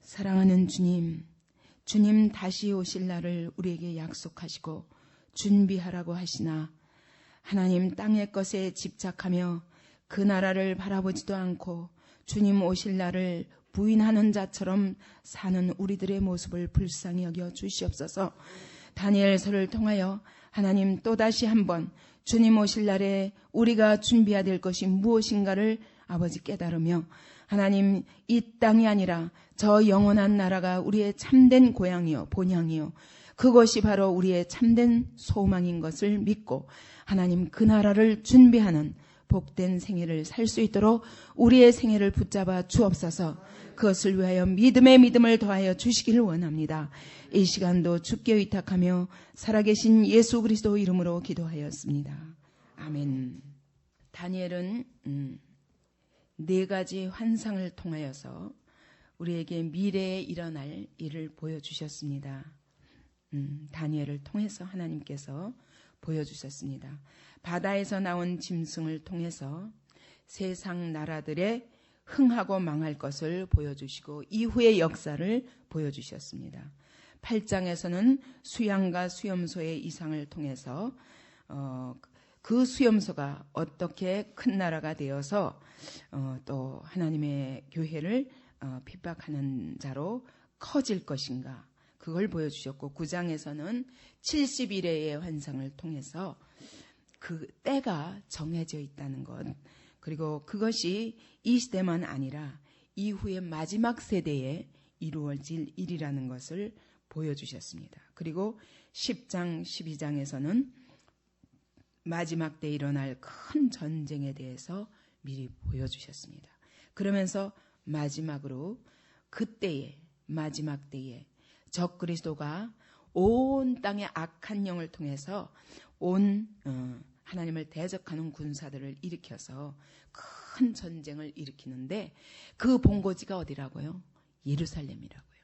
사랑하는 주님, 주님 다시 오실 날을 우리에게 약속하시고 준비하라고 하시나 하나님 땅의 것에 집착하며 그 나라를 바라보지도 않고 주님 오실 날을 부인하는 자처럼 사는 우리들의 모습을 불쌍히 여겨 주시옵소서. 다니엘서를 통하여 하나님 또다시 한번 주님 오실 날에 우리가 준비해야 될 것이 무엇인가를 아버지 깨달으며 하나님 이 땅이 아니라 저 영원한 나라가 우리의 참된 고향이요 본향이요 그것이 바로 우리의 참된 소망인 것을 믿고 하나님 그 나라를 준비하는 복된 생애를 살 수 있도록 우리의 생애를 붙잡아 주옵소서. 그것을 위하여 믿음의 믿음을 더하여 주시기를 원합니다. 이 시간도 주께 의탁하며 살아계신 예수 그리스도 이름으로 기도하였습니다. 아멘. 다니엘은 4가지 환상을 통하여서 우리에게 미래에 일어날 일을 보여주셨습니다. 다니엘을 통해서 하나님께서 보여주셨습니다. 바다에서 나온 짐승을 통해서 세상 나라들의 흥하고 망할 것을 보여주시고 이후의 역사를 보여주셨습니다. 8장에서는 수양과 수염소의 이상을 통해서 그 수염소가 어떻게 큰 나라가 되어서 또 하나님의 교회를 핍박하는 자로 커질 것인가 그걸 보여주셨고 9장에서는 70일의 환상을 통해서 그 때가 정해져 있다는 것 그리고 그것이 이 시대만 아니라 이후의 마지막 세대에 이루어질 일이라는 것을 보여주셨습니다. 그리고 10장, 12장에서는 마지막 때 일어날 큰 전쟁에 대해서 미리 보여주셨습니다. 그러면서 마지막으로 그때에 마지막 때에 적그리스도가 온 땅의 악한 영을 통해서 온 하나님을 대적하는 군사들을 일으켜서 큰 전쟁을 일으키는데 그 본거지가 어디라고요? 예루살렘이라고요.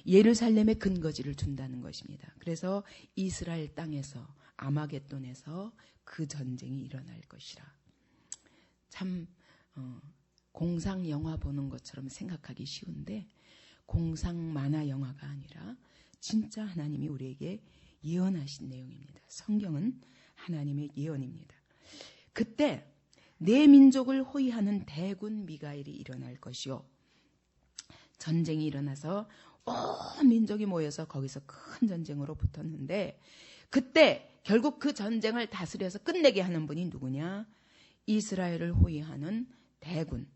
예루살렘에 근거지를 둔다는 것입니다. 그래서 이스라엘 땅에서 아마겟돈에서 그 전쟁이 일어날 것이라. 참 공상 영화 보는 것처럼 생각하기 쉬운데 공상 만화 영화가 아니라 진짜 하나님이 우리에게 예언하신 내용입니다. 성경은 하나님의 예언입니다. 그때 내 민족을 호위하는 대군 미가엘이 일어날 것이요. 전쟁이 일어나서 온 민족이 모여서 거기서 큰 전쟁으로 붙었는데 그때 결국 그 전쟁을 다스려서 끝내게 하는 분이 누구냐? 이스라엘을 호위하는 대군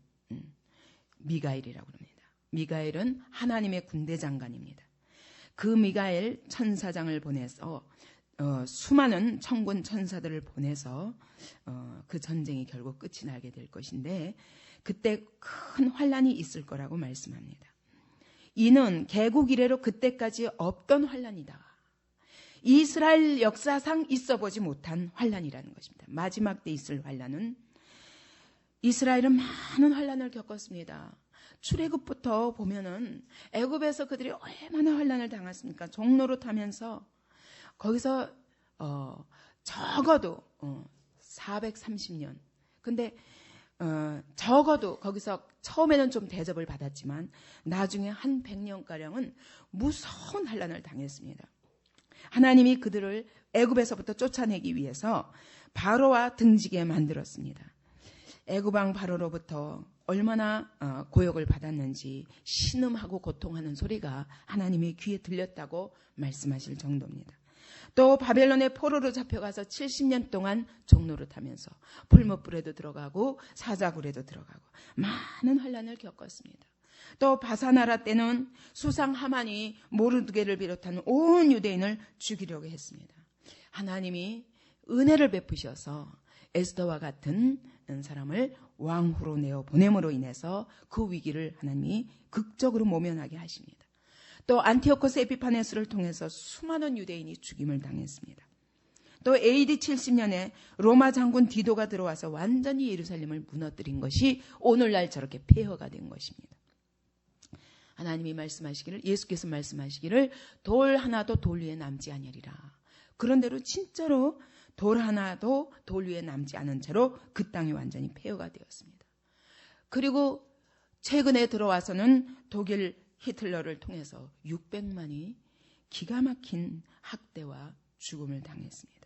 미가엘이라고 합니다. 미가엘은 하나님의 군대 장관입니다. 그 미가엘 천사장을 보내서 수많은 천군 천사들을 보내서 그 전쟁이 결국 끝이 나게 될 것인데 그때 큰 환란이 있을 거라고 말씀합니다. 이는 개국 이래로 그때까지 없던 환란이다. 이스라엘 역사상 있어보지 못한 환란이라는 것입니다. 마지막 때 있을 환란은 이스라엘은 많은 환란을 겪었습니다. 출애굽부터 보면은 애굽에서 그들이 얼마나 환란을 당했습니까? 종로로 타면서 거기서 적어도 430년. 근데 적어도 거기서 처음에는 좀 대접을 받았지만 나중에 한 100년가량은 무서운 환란을 당했습니다. 하나님이 그들을 애굽에서부터 쫓아내기 위해서 바로와 등지게 만들었습니다. 애굽왕 바로로부터 얼마나 고역을 받았는지 신음하고 고통하는 소리가 하나님의 귀에 들렸다고 말씀하실 정도입니다. 또 바벨론의 포로로 잡혀가서 70년 동안 종로를 타면서 풀무불에도 들어가고 사자굴에도 들어가고 많은 환란을 겪었습니다. 또 바사나라 때는 수상 하만이 모르드게를 비롯한 온 유대인을 죽이려고 했습니다. 하나님이 은혜를 베푸셔서 에스더와 같은 사람을 왕후로 내어 보냄으로 인해서 그 위기를 하나님이 극적으로 모면하게 하십니다. 또 안티오코스 에피파네스를 통해서 수많은 유대인이 죽임을 당했습니다. 또 AD 70년에 로마 장군 디도가 들어와서 완전히 예루살렘을 무너뜨린 것이 오늘날 저렇게 폐허가 된 것입니다. 하나님이 말씀하시기를 예수께서 말씀하시기를 돌 하나도 돌 위에 남지 아니하리라. 그런대로 진짜로 돌 하나도 돌 위에 남지 않은 채로 그 땅이 완전히 폐허가 되었습니다. 그리고 최근에 들어와서는 독일 히틀러를 통해서 600만이 기가 막힌 학대와 죽음을 당했습니다.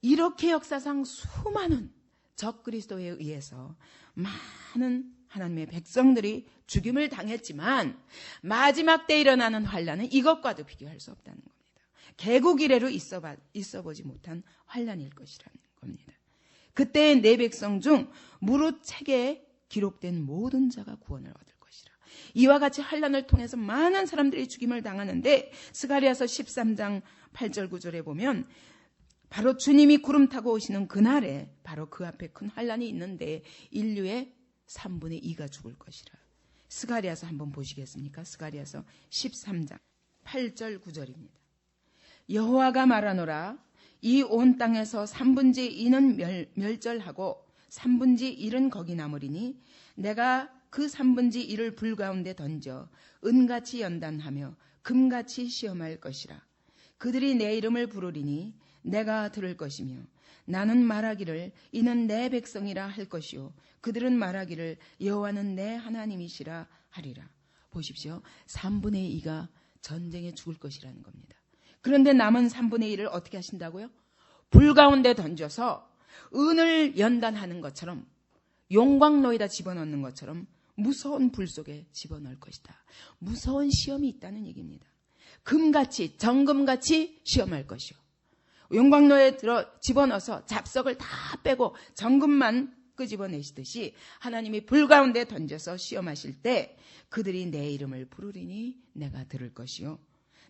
이렇게 역사상 수많은 적그리스도에 의해서 많은 하나님의 백성들이 죽임을 당했지만 마지막 때 일어나는 환란은 이것과도 비교할 수 없다는 겁니다. 개국 이래로 있어보지 못한 환란일 것이라는 겁니다. 그때 내 백성 중 무릇 책에 기록된 모든 자가 구원을 얻을 것이라. 이와 같이 환란을 통해서 많은 사람들이 죽임을 당하는데 스가랴서 13장 8절 9절에 보면 바로 주님이 구름 타고 오시는 그날에 바로 그 앞에 큰 환란이 있는데 인류의 3분의 2가 죽을 것이라. 스가랴서 한번 보시겠습니까? 스가랴서 13장 8절 9절입니다. 여호와가 말하노라 이 온 땅에서 3분의 2는 멸절하고 3분의 1은 거기 남으리니 내가 그 3분의 1을 불 가운데 던져 은같이 연단하며 금같이 시험할 것이라. 그들이 내 이름을 부르리니 내가 들을 것이며 나는 말하기를 이는 내 백성이라 할 것이요 그들은 말하기를 여호와는 내 하나님이시라 하리라. 보십시오. 3분의 2가 전쟁에 죽을 것이라는 겁니다. 그런데 남은 3분의 1을 어떻게 하신다고요? 불 가운데 던져서 은을 연단하는 것처럼 용광로에다 집어넣는 것처럼 무서운 불 속에 집어넣을 것이다. 무서운 시험이 있다는 얘기입니다. 금같이 정금같이 시험할 것이요. 용광로에 집어넣어서 잡석을 다 빼고 정금만 끄집어내시듯이 하나님이 불 가운데 던져서 시험하실 때 그들이 내 이름을 부르리니 내가 들을 것이요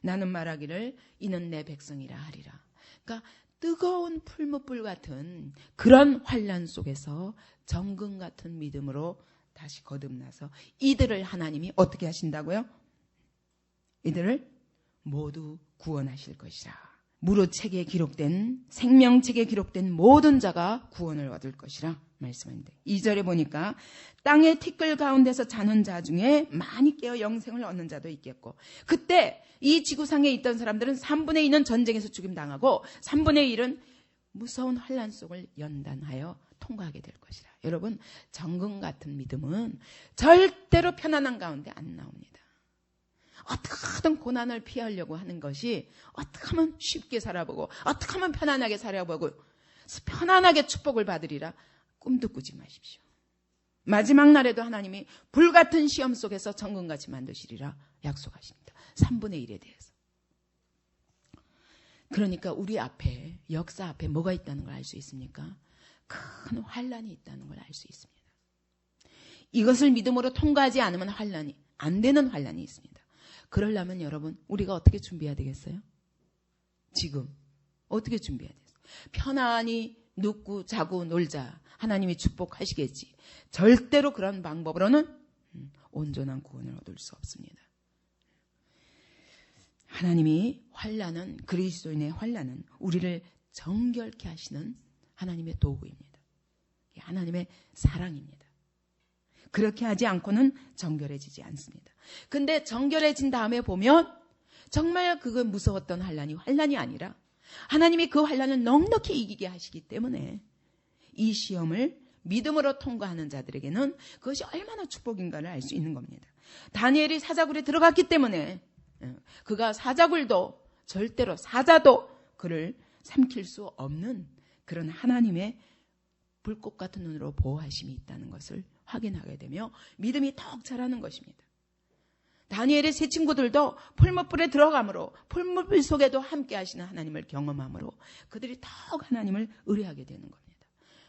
나는 말하기를 이는 내 백성이라 하리라. 그러니까 뜨거운 풀무불 같은 그런 환란 속에서 정금 같은 믿음으로 다시 거듭나서 이들을 하나님이 어떻게 하신다고요? 이들을 모두 구원하실 것이라. 무릇 책에 기록된 생명책에 기록된 모든 자가 구원을 얻을 것이라 말씀합니다. 2절에 보니까 땅의 티끌 가운데서 자는 자 중에 많이 깨어 영생을 얻는 자도 있겠고 그때 이 지구상에 있던 사람들은 3분의 2는 전쟁에서 죽임당하고 3분의 1은 무서운 환란 속을 연단하여 통과하게 될 것이라. 여러분 정금 같은 믿음은 절대로 편안한 가운데 안 나옵니다. 어떻게든 고난을 피하려고 하는 것이 어떻게 하면 쉽게 살아보고 어떻게 하면 편안하게 살아보고 편안하게 축복을 받으리라 꿈도 꾸지 마십시오. 마지막 날에도 하나님이 불같은 시험 속에서 정금같이 만드시리라 약속하십니다. 3분의 1에 대해서. 그러니까 우리 앞에 역사 앞에 뭐가 있다는 걸 알 수 있습니까? 큰 환란이 있다는 걸 알 수 있습니다. 이것을 믿음으로 통과하지 않으면 환란이 안 되는 환란이 있습니다. 그러려면 여러분 우리가 어떻게 준비해야 되겠어요? 지금 어떻게 준비해야 돼요? 편안히 눕고 자고 놀자. 하나님이 축복하시겠지. 절대로 그런 방법으로는 온전한 구원을 얻을 수 없습니다. 하나님이 환난은 그리스도인의 환난은 우리를 정결케 하시는 하나님의 도구입니다. 하나님의 사랑입니다. 그렇게 하지 않고는 정결해지지 않습니다. 근데 정결해진 다음에 보면 정말 그건 무서웠던 환난이 아니라 하나님이 그 환난을 넉넉히 이기게 하시기 때문에 이 시험을 믿음으로 통과하는 자들에게는 그것이 얼마나 축복인가를 알 수 있는 겁니다. 다니엘이 사자굴에 들어갔기 때문에 그가 사자굴도 절대로 사자도 그를 삼킬 수 없는 그런 하나님의 불꽃 같은 눈으로 보호하심이 있다는 것을 확인하게 되며 믿음이 더욱 자라는 것입니다. 다니엘의 세 친구들도 풀무불에 들어가므로 풀무불 속에도 함께 하시는 하나님을 경험함으로 그들이 더욱 하나님을 의뢰하게 되는 겁니다.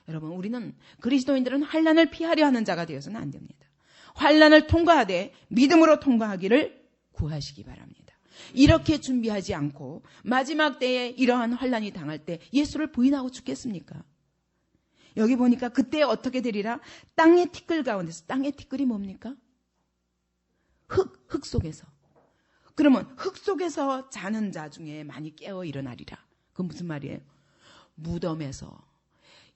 여러분 우리는 그리스도인들은 환난을 피하려 하는 자가 되어서는 안 됩니다. 환난을 통과하되 믿음으로 통과하기를 구하시기 바랍니다. 이렇게 준비하지 않고 마지막 때에 이러한 환난이 당할 때 예수를 부인하고 죽겠습니까? 여기 보니까 그때 어떻게 되리라? 땅의 티끌 가운데서. 땅의 티끌이 뭡니까? 흙 속에서. 그러면 흙 속에서 자는 자 중에 많이 깨어 일어나리라. 그건 무슨 말이에요? 무덤에서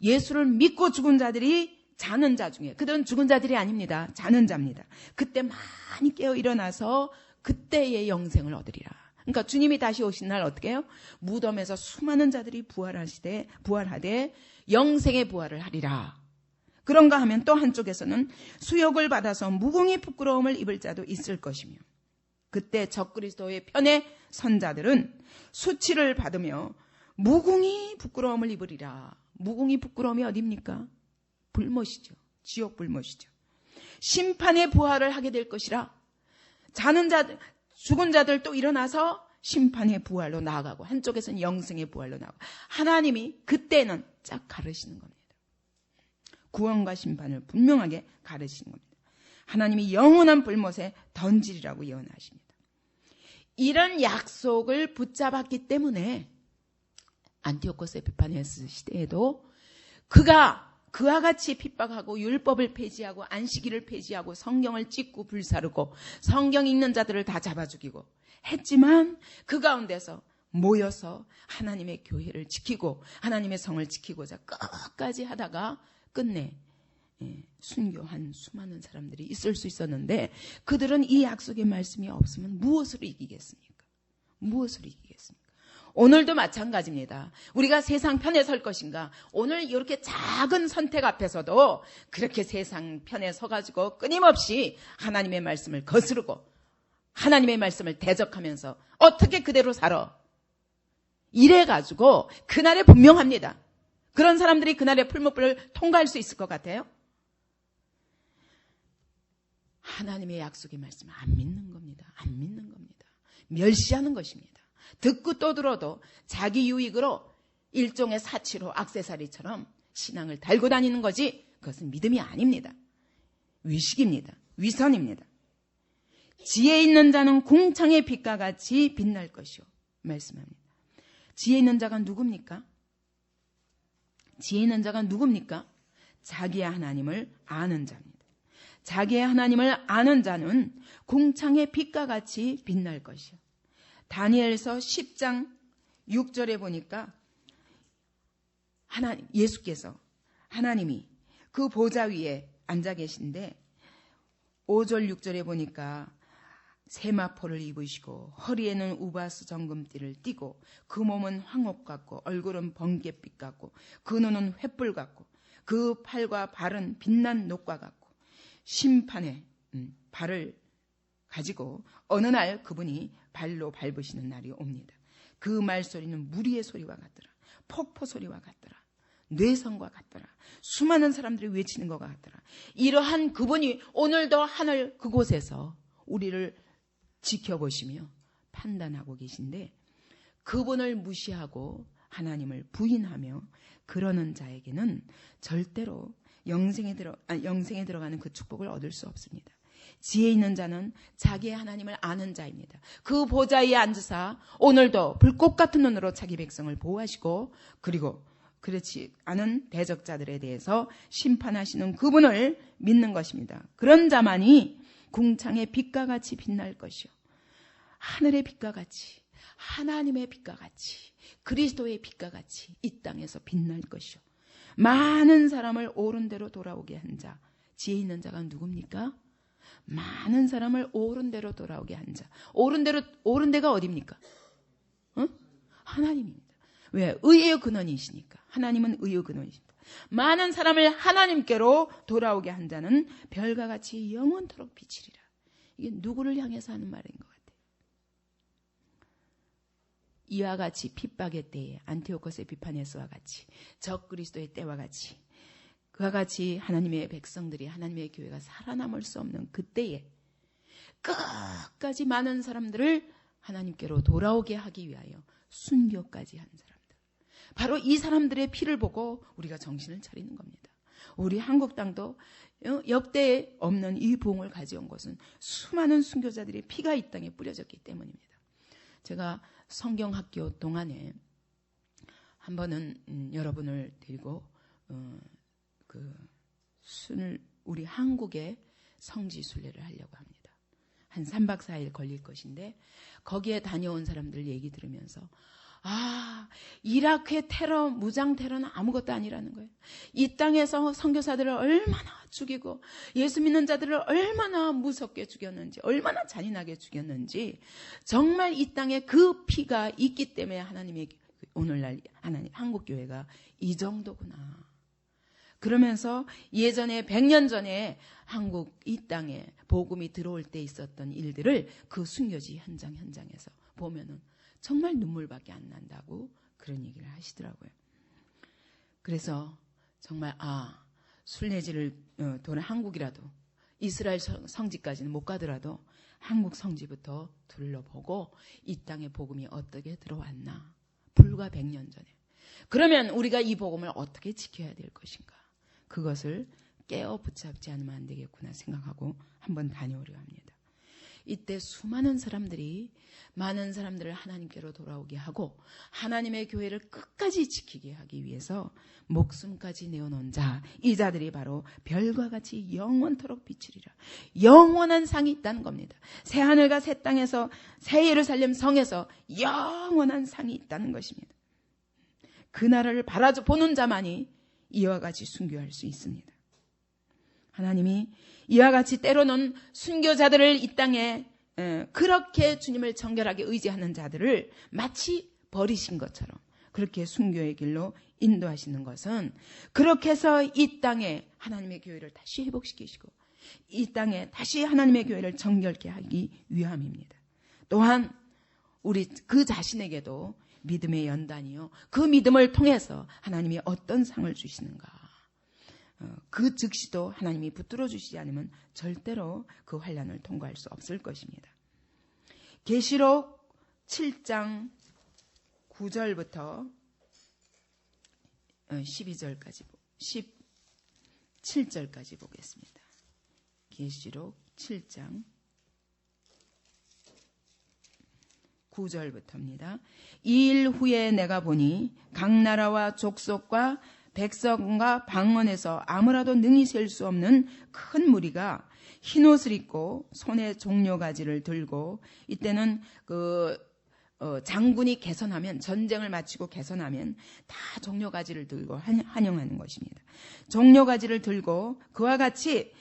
예수를 믿고 죽은 자들이 자는 자 중에, 그들은 죽은 자들이 아닙니다. 자는 자입니다. 그때 많이 깨어 일어나서 그때의 영생을 얻으리라. 그러니까 주님이 다시 오신 날 어떻게 해요? 무덤에서 수많은 자들이 부활하되 영생의 부활을 하리라. 그런가 하면 또 한쪽에서는 수욕을 받아서 무궁히 부끄러움을 입을 자도 있을 것이며 그때 적그리스도의 편에 선 자들은 수치를 받으며 무궁히 부끄러움을 입으리라. 무궁히 부끄러움이 어딥니까? 불못이죠. 지옥 불못이죠. 심판의 부활을 하게 될 것이라. 죽은 자들 또 일어나서 심판의 부활로 나아가고, 한쪽에서는 영생의 부활로 나아가고, 하나님이 그때는 쫙 가르시는 겁니다. 구원과 심판을 분명하게 가르시는 겁니다. 하나님이 영원한 불못에 던지리라고 예언하십니다. 이런 약속을 붙잡았기 때문에 안티오코스 에피파네스 시대에도 그가 그와 같이 핍박하고 율법을 폐지하고 안식일을 폐지하고 성경을 찢고 불사르고 성경 읽는 자들을 다 잡아 죽이고 했지만, 그 가운데서 모여서 하나님의 교회를 지키고 하나님의 성을 지키고자 끝까지 하다가 끝내 순교한 수많은 사람들이 있을 수 있었는데, 그들은 이 약속의 말씀이 없으면 무엇으로 이기겠습니까? 무엇으로 이기겠습니까? 오늘도 마찬가지입니다. 우리가 세상 편에 설 것인가? 오늘 이렇게 작은 선택 앞에서도 그렇게 세상 편에 서가지고 끊임없이 하나님의 말씀을 거스르고 하나님의 말씀을 대적하면서 어떻게 그대로 살아? 이래가지고 그날에 분명합니다. 그런 사람들이 그날의 풀무불을 통과할 수 있을 것 같아요? 하나님의 약속의 말씀을 안 믿는 겁니다. 안 믿는 겁니다. 멸시하는 것입니다. 듣고 또 들어도 자기 유익으로 일종의 사치로 액세서리처럼 신앙을 달고 다니는 거지, 그것은 믿음이 아닙니다. 위식입니다. 위선입니다. 지혜 있는 자는 궁창의 빛과 같이 빛날 것이요 말씀합니다. 지혜 있는 자가 누굽니까? 지혜 있는 자가 누굽니까? 자기의 하나님을 아는 자입니다. 자기의 하나님을 아는 자는 궁창의 빛과 같이 빛날 것이요. 다니엘서 10장 6절에 보니까 예수께서 하나님이 그 보좌 위에 앉아 계신데 5절 6절에 보니까 세마포를 입으시고 허리에는 우바스 정금띠를 띠고 그 몸은 황옥 같고 얼굴은 번갯빛 같고 그 눈은 횃불 같고 그 팔과 발은 빛난 녹과 같고 심판의 발을 가지고 어느 날 그분이 발로 밟으시는 날이 옵니다. 그 말소리는 무리의 소리와 같더라. 폭포 소리와 같더라. 뇌성과 같더라. 수많은 사람들이 외치는 것 같더라. 이러한 그분이 오늘도 하늘 그곳에서 우리를 지켜보시며 판단하고 계신데, 그분을 무시하고 하나님을 부인하며 그러는 자에게는 절대로 영생에 들어가는 그 축복을 얻을 수 없습니다. 지혜 있는 자는 자기의 하나님을 아는 자입니다. 그 보좌 위에 앉으사 오늘도 불꽃 같은 눈으로 자기 백성을 보호하시고, 그리고 그렇지 않은 대적자들에 대해서 심판하시는 그분을 믿는 것입니다. 그런 자만이 궁창의 빛과 같이 빛날 것이요, 하늘의 빛과 같이, 하나님의 빛과 같이, 그리스도의 빛과 같이 이 땅에서 빛날 것이요, 많은 사람을 옳은 대로 돌아오게 한 자, 지혜 있는 자가 누굽니까? 많은 사람을 옳은 대로 돌아오게 한 자. 옳은 데가 어디입니까? 하나님입니다. 왜? 의의 근원이시니까. 하나님은 의의 근원이십니다. 많은 사람을 하나님께로 돌아오게 한 자는 별과 같이 영원토록 비치리라. 이게 누구를 향해서 하는 말인 것 같아요? 이와 같이 핍박의 때에 안티오코스 에피파네스와 같이 적그리스도의 때와 같이 그와 같이 하나님의 백성들이, 하나님의 교회가 살아남을 수 없는 그때에 끝까지 많은 사람들을 하나님께로 돌아오게 하기 위하여 순교까지 한 사람들, 바로 이 사람들의 피를 보고 우리가 정신을 차리는 겁니다. 우리 한국 땅도 역대 없는 이 부흥을 가져온 것은 수많은 순교자들의 피가 이 땅에 뿌려졌기 때문입니다. 제가 성경학교 동안에 한 번은 여러분을 데리고 우리 한국에 성지순례를 하려고 합니다. 한 3박 4일 걸릴 것인데, 거기에 다녀온 사람들 얘기 들으면서 이라크의 테러, 무장 테러는 아무것도 아니라는 거예요. 이 땅에서 선교사들을 얼마나 죽이고 예수 믿는 자들을 얼마나 무섭게 죽였는지, 얼마나 잔인하게 죽였는지, 정말 이 땅에 그 피가 있기 때문에 하나님의 오늘날 하나님 한국 교회가 이 정도구나. 그러면서 예전에 100년 전에 한국 이 땅에 복음이 들어올 때 있었던 일들을 그 순교지 현장에서 보면은 정말 눈물밖에 안 난다고 그런 얘기를 하시더라고요. 그래서 정말 순례지를 도는 한국이라도 이스라엘 성지까지는 못 가더라도 한국 성지부터 둘러보고 이 땅에 복음이 어떻게 들어왔나. 불과 100년 전에. 그러면 우리가 이 복음을 어떻게 지켜야 될 것인가. 그것을 깨어 붙잡지 않으면 안 되겠구나 생각하고 한번 다녀오려 합니다. 이때 수많은 사람들이 많은 사람들을 하나님께로 돌아오게 하고 하나님의 교회를 끝까지 지키게 하기 위해서 목숨까지 내어놓은 자, 이 자들이 바로 별과 같이 영원토록 비치리라. 영원한 상이 있다는 겁니다. 새하늘과 새 땅에서 새 예루살렘 성에서 영원한 상이 있다는 것입니다. 그 나라를 바라보는 자만이 이와 같이 순교할 수 있습니다. 하나님이 이와 같이 때로는 순교자들을 이 땅에 그렇게 주님을 정결하게 의지하는 자들을 마치 버리신 것처럼 그렇게 순교의 길로 인도하시는 것은 그렇게 해서 이 땅에 하나님의 교회를 다시 회복시키시고 이 땅에 다시 하나님의 교회를 정결케 하기 위함입니다. 또한 우리 그 자신에게도 믿음의 연단이요. 그 믿음을 통해서 하나님이 어떤 상을 주시는가. 그 즉시도 하나님이 붙들어 주시지 않으면 절대로 그 환난을 통과할 수 없을 것입니다. 계시록 7장 9절부터 12절까지 17절까지 보겠습니다. 계시록 7장 9절부터입니다. 이 일 후에 내가 보니 각 나라와 족속과 백성과 방언에서 아무라도 능히 셀 수 없는 큰 무리가 흰옷을 입고 손에 종려가지를 들고 이때는 장군이 개선하면 전쟁을 마치고 개선하면 다 종려가지를 들고 환영하는 것입니다. 종려가지를 들고 그와 같이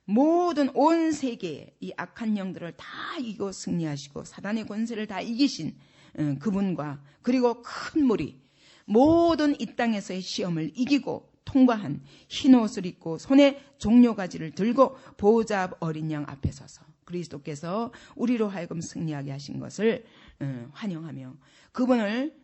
모든 온 세계의 이 악한 영들을 다 이기고 승리하시고 사단의 권세를 다 이기신 그분과 그리고 큰 무리 모든 이 땅에서의 시험을 이기고 통과한 흰옷을 입고 손에 종려가지를 들고 보호자 어린 양 앞에 서서 그리스도께서 우리로 하여금 승리하게 하신 것을 환영하며 그분을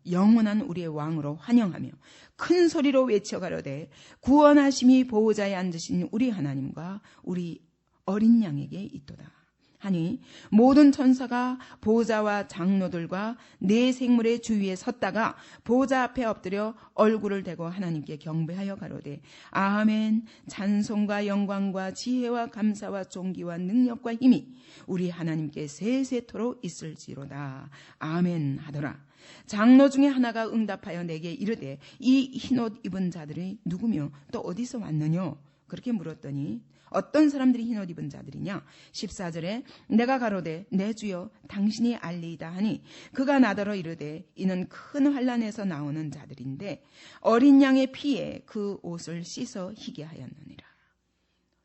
영원한 우리의 왕으로 환영하며 큰 소리로 외쳐가로되 구원하심이 보호자에 앉으신 우리 하나님과 우리 어린 양에게 있도다 하니 모든 천사가 보호자와 장로들과 네 생물의 주위에 섰다가 보호자 앞에 엎드려 얼굴을 대고 하나님께 경배하여 가로되 아멘. 찬송과 영광과 지혜와 감사와 존귀와 능력과 힘이 우리 하나님께 세세토록 있을지로다. 아멘 하더라. 장로 중에 하나가 응답하여 내게 이르되 이 흰옷 입은 자들이 누구며 또 어디서 왔느냐 그렇게 물었더니 어떤 사람들이 흰옷 입은 자들이냐 14절에 내가 가로되 내 주여 당신이 알리이다 하니 그가 나더러 이르되 이는 큰 환난에서 나오는 자들인데 어린 양의 피에 그 옷을 씻어 희게 하였느니라.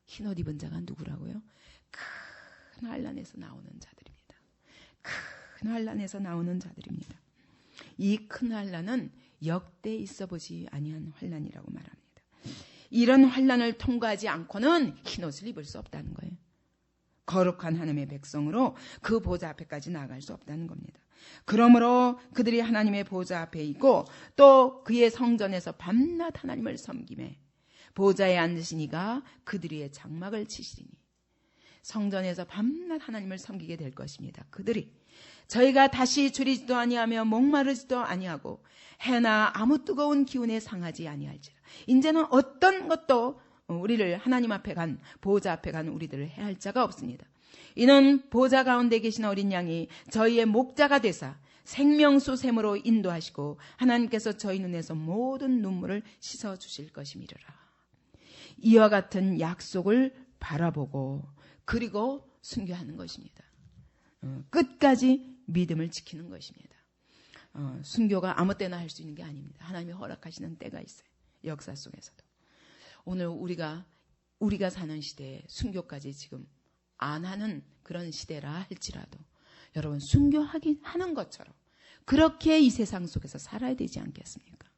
흰옷 입은 자가 누구라고요? 큰 환난에서 나오는 자들입니다. 큰 환난에서 나오는 자들입니다. 이 큰 환난은 역대 있어 보지 아니한 환난이라고 말합니다. 이런 환난을 통과하지 않고는 흰옷을 입을 수 없다는 거예요. 거룩한 하나님의 백성으로 그 보좌 앞에까지 나아갈 수 없다는 겁니다. 그러므로 그들이 하나님의 보좌 앞에 있고 또 그의 성전에서 밤낮 하나님을 섬기매 보좌에 앉으신 이가 그들 위에 장막을 치시리니 성전에서 밤낮 하나님을 섬기게 될 것입니다. 그들이 저희가 다시 줄이지도 아니하며 목마르지도 아니하고 해나 아무 뜨거운 기운에 상하지 아니할지라. 이제는 어떤 것도 우리를 하나님 앞에 간 보호자 앞에 간 우리들을 해할 자가 없습니다. 이는 보호자 가운데 계신 어린 양이 저희의 목자가 되사 생명수 샘으로 인도하시고 하나님께서 저희 눈에서 모든 눈물을 씻어 주실 것임이라. 이와 같은 약속을 바라보고 그리고 순교하는 것입니다. 끝까지 믿음을 지키는 것입니다. 순교가 아무 때나 할 수 있는 게 아닙니다. 하나님이 허락하시는 때가 있어요. 역사 속에서도. 오늘 우리가 사는 시대에 순교까지 지금 안 하는 그런 시대라 할지라도 여러분 순교하는 것처럼 그렇게 이 세상 속에서 살아야 되지 않겠습니까?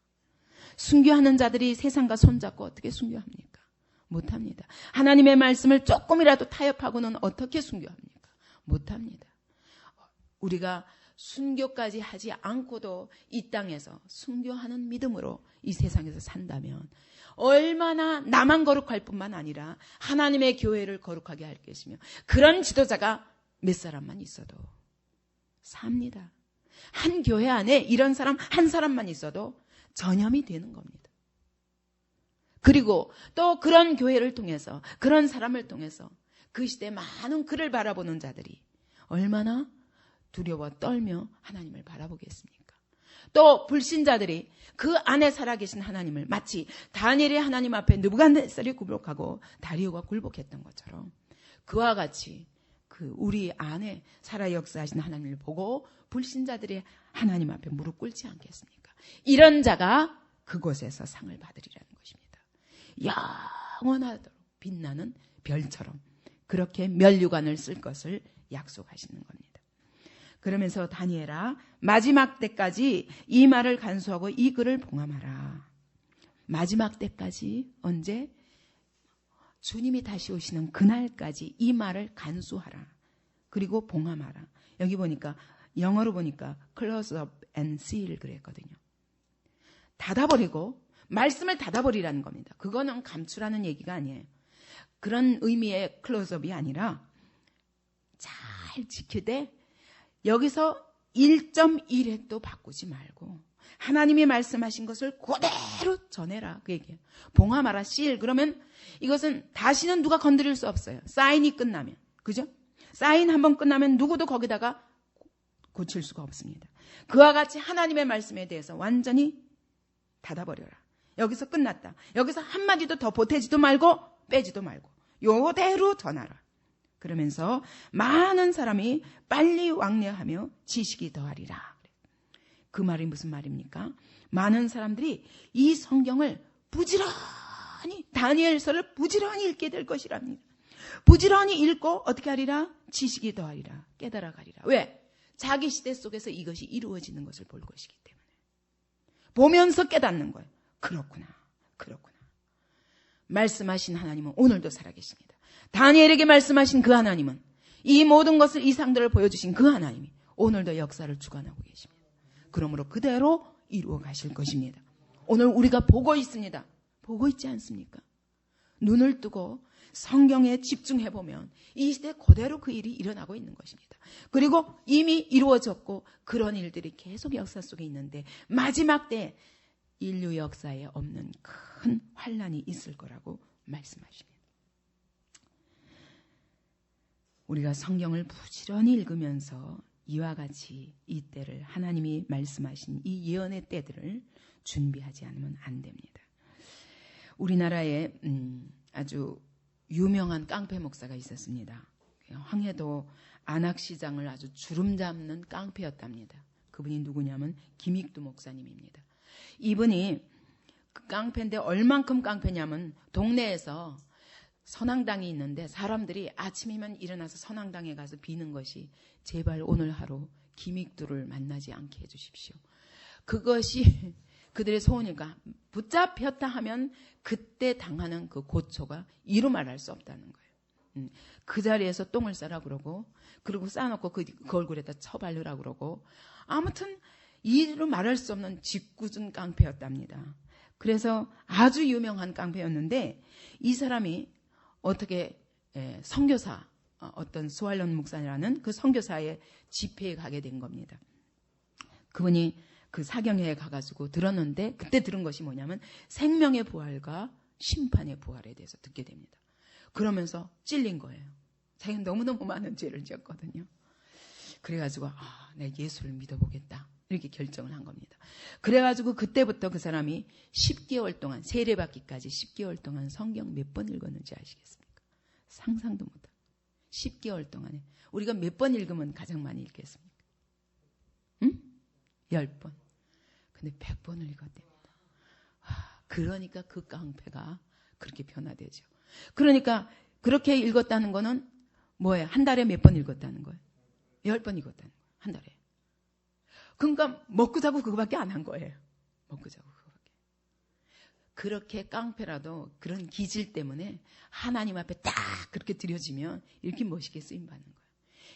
순교하는 자들이 세상과 손잡고 어떻게 순교합니까? 못합니다. 하나님의 말씀을 조금이라도 타협하고는 어떻게 순교합니까? 못합니다. 우리가 순교까지 하지 않고도 이 땅에서 순교하는 믿음으로 이 세상에서 산다면 얼마나 나만 거룩할 뿐만 아니라 하나님의 교회를 거룩하게 할 것이며, 그런 지도자가 몇 사람만 있어도 삽니다. 한 교회 안에 이런 사람 한 사람만 있어도 전염이 되는 겁니다. 그리고 또 그런 교회를 통해서, 그런 사람을 통해서 그 시대 많은 그를 바라보는 자들이 얼마나 두려워 떨며 하나님을 바라보겠습니까? 또 불신자들이 그 안에 살아계신 하나님을 마치 다니엘이 하나님 앞에 느부갓네살이 굴복하고 다리오가 굴복했던 것처럼 그와 같이 그 우리 안에 살아 역사하신 하나님을 보고 불신자들이 하나님 앞에 무릎 꿇지 않겠습니까? 이런 자가 그곳에서 상을 받으리라는 것입니다. 영원하도록 빛나는 별처럼 그렇게 면류관을 쓸 것을 약속하시는 겁니다. 그러면서 다니엘아, 마지막 때까지 이 말을 간수하고 이 글을 봉함하라. 마지막 때까지, 언제? 주님이 다시 오시는 그날까지 이 말을 간수하라. 그리고 봉함하라. 여기 보니까, 영어로 보니까 close up and seal 그랬거든요. 닫아버리고, 말씀을 닫아버리라는 겁니다. 그거는 감추라는 얘기가 아니에요. 그런 의미의 close up이 아니라 잘 지키되 여기서 1.1획도 바꾸지 말고 하나님이 말씀하신 것을 그대로 전해라. 그 얘기예요. 봉함하라, seal. 그러면 이것은 다시는 누가 건드릴 수 없어요. 사인이 끝나면. 그죠? 사인 한번 끝나면 누구도 거기다가 고칠 수가 없습니다. 그와 같이 하나님의 말씀에 대해서 완전히 닫아버려라. 여기서 끝났다. 여기서 한마디도 더 보태지도 말고 빼지도 말고 요대로 전하라. 그러면서 많은 사람이 빨리 왕래하며 지식이 더하리라. 그 말이 무슨 말입니까? 많은 사람들이 이 성경을 부지런히, 다니엘서를 부지런히 읽게 될 것이랍니다. 부지런히 읽고 어떻게 하리라? 지식이 더하리라. 깨달아 가리라. 왜? 자기 시대 속에서 이것이 이루어지는 것을 볼 것이기 때문에. 보면서 깨닫는 거예요. 그렇구나. 그렇구나. 말씀하신 하나님은 오늘도 살아계십니다. 다니엘에게 말씀하신 그 하나님은, 이 모든 것을, 이 상들을 보여주신 그 하나님이 오늘도 역사를 주관하고 계십니다. 그러므로 그대로 이루어 가실 것입니다. 오늘 우리가 보고 있습니다. 보고 있지 않습니까? 눈을 뜨고 성경에 집중해보면 이 시대 그대로 그 일이 일어나고 있는 것입니다. 그리고 이미 이루어졌고 그런 일들이 계속 역사 속에 있는데 마지막 때 인류 역사에 없는 큰 환란이 있을 거라고 말씀하십니다. 우리가 성경을 부지런히 읽으면서 이와 같이 이 때를, 하나님이 말씀하신 이 예언의 때들을 준비하지 않으면 안 됩니다. 우리나라에 아주 유명한 깡패 목사가 있었습니다. 황해도 안악시장을 아주 주름잡는 깡패였답니다. 그분이 누구냐면 김익두 목사님입니다. 이분이 그 깡패인데 얼만큼 깡패냐면 동네에서 선앙당이 있는데 사람들이 아침이면 일어나서 선앙당에 가서 비는 것이 제발 오늘 하루 김익두를 만나지 않게 해주십시오. 그것이 그들의 소원이니까 붙잡혔다 하면 그때 당하는 그 고초가 이루 말할 수 없다는 거예요. 그 자리에서 똥을 싸라 그러고 그리고 싸놓고 그 얼굴에다 쳐바르라 그러고 아무튼 이루 말할 수 없는 짓궂은 깡패였답니다. 그래서 아주 유명한 깡패였는데 이 사람이 어떻게 선교사, 어떤 스왈론 목사라는 그 선교사의 집회에 가게 된 겁니다. 그분이 그 사경회에 가가지고 들었는데 그때 들은 것이 뭐냐면 생명의 부활과 심판의 부활에 대해서 듣게 됩니다. 그러면서 찔린 거예요. 자기는 너무너무 많은 죄를 지었거든요. 그래가지고 내가 예수를 믿어보겠다 이렇게 결정을 한 겁니다. 그래가지고 그때부터 그 사람이 10개월 동안 세례받기까지 10개월 동안 성경 몇 번 읽었는지 아시겠습니까? 상상도 못하고 10개월 동안에 우리가 몇 번 읽으면 가장 많이 읽겠습니까? 응? 10번. 근데 100번을 읽었답니다. 그러니까 그 깡패가 그렇게 변화되죠. 그러니까 그렇게 읽었다는 거는 뭐예요? 한 달에 몇 번 읽었다는 거예요? 10번 읽었다는 거예요. 한 달에. 그러니까 먹고 자고 그거밖에 안 한 거예요. 먹고 자고 그거밖에. 그렇게 깡패라도 그런 기질 때문에 하나님 앞에 딱 그렇게 드려지면 이렇게 멋있게 쓰임받는 거예요.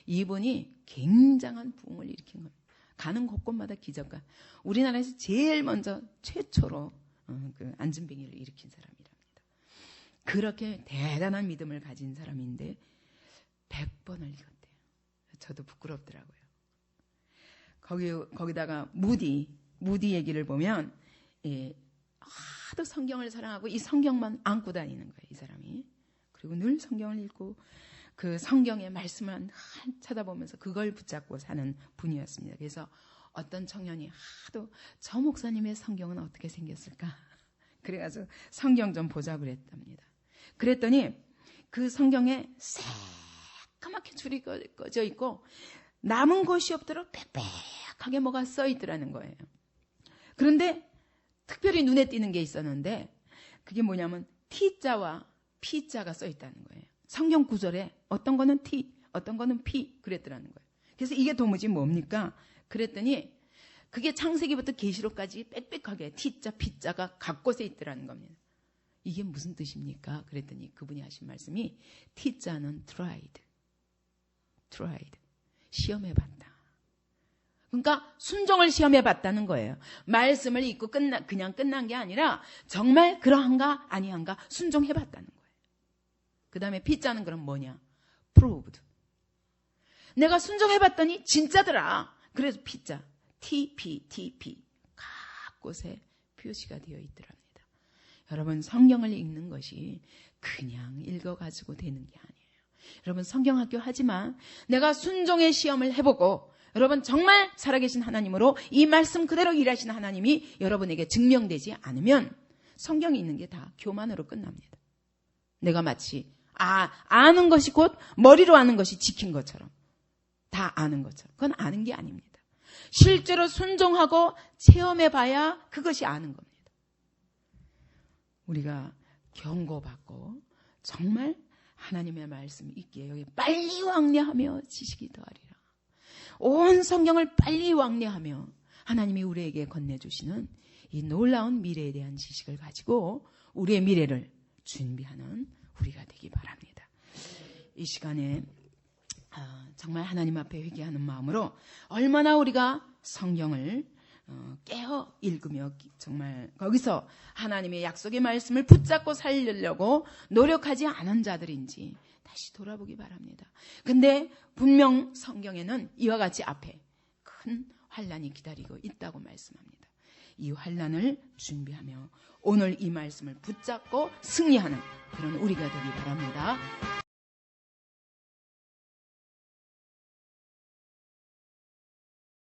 이분이 굉장한 부흥을 일으킨 거예요. 가는 곳곳마다 기적과 우리나라에서 제일 먼저 최초로 그 안진뱅이를 일으킨 사람이랍니다. 그렇게 대단한 믿음을 가진 사람인데 100번을 읽었대요. 저도 부끄럽더라고요. 거기다가 무디 얘기를 보면 하도 성경을 사랑하고 이 성경만 안고 다니는 거예요, 이 사람이. 그리고 늘 성경을 읽고 그 성경의 말씀을 찾아보면서 그걸 붙잡고 사는 분이었습니다. 그래서 어떤 청년이 하도 저 목사님의 성경은 어떻게 생겼을까? 그래가지고 성경 좀 보자 그랬답니다. 그랬더니 그 성경에 새까맣게 줄이 꺼져 있고 남은 곳이 없도록 빽빽하게 뭐가 써 있더라는 거예요. 그런데 특별히 눈에 띄는 게 있었는데 그게 뭐냐면 T자와 P자가 써 있다는 거예요. 성경 구절에 어떤 거는 T, 어떤 거는 P 그랬더라는 거예요. 그래서 이게 도무지 뭡니까? 그랬더니 그게 창세기부터 계시록까지 빽빽하게 T자, P자가 각 곳에 있더라는 겁니다. 이게 무슨 뜻입니까? 그랬더니 그분이 하신 말씀이 T자는 tried. 시험해봤다. 그러니까 순종을 시험해봤다는 거예요. 말씀을 읽고 그냥 끝난 게 아니라 정말 그러한가 아니한가 순종해봤다는 거예요. 그 다음에 P자는 그럼 뭐냐? proved. 내가 순종해봤더니 진짜더라. 그래서 P자, TP 각 곳에 표시가 되어 있더랍니다. 여러분 성경을 읽는 것이 그냥 읽어가지고 되는 게 아니에요. 여러분 성경학교 하지만 내가 순종의 시험을 해보고 여러분 정말 살아계신 하나님으로 이 말씀 그대로 일하시는 하나님이 여러분에게 증명되지 않으면 성경이 있는 게 다 교만으로 끝납니다. 내가 마치 아는 것이 곧 머리로 아는 것이 지킨 것처럼 다 아는 것처럼 그건 아는 게 아닙니다. 실제로 순종하고 체험해봐야 그것이 아는 겁니다. 우리가 경고받고 정말 하나님의 말씀 있기에 여기 빨리 왕래하며 지식이 더하리라. 온 성경을 빨리 왕래하며 하나님이 우리에게 건네주시는 이 놀라운 미래에 대한 지식을 가지고 우리의 미래를 준비하는 우리가 되기 바랍니다. 이 시간에 정말 하나님 앞에 회개하는 마음으로 얼마나 우리가 성경을 깨어 읽으며 정말 거기서 하나님의 약속의 말씀을 붙잡고 살려고 노력하지 않은 자들인지 다시 돌아보기 바랍니다. 근데 분명 성경에는 이와 같이 앞에 큰 환난이 기다리고 있다고 말씀합니다. 이 환난을 준비하며 오늘 이 말씀을 붙잡고 승리하는 그런 우리가 되기 바랍니다.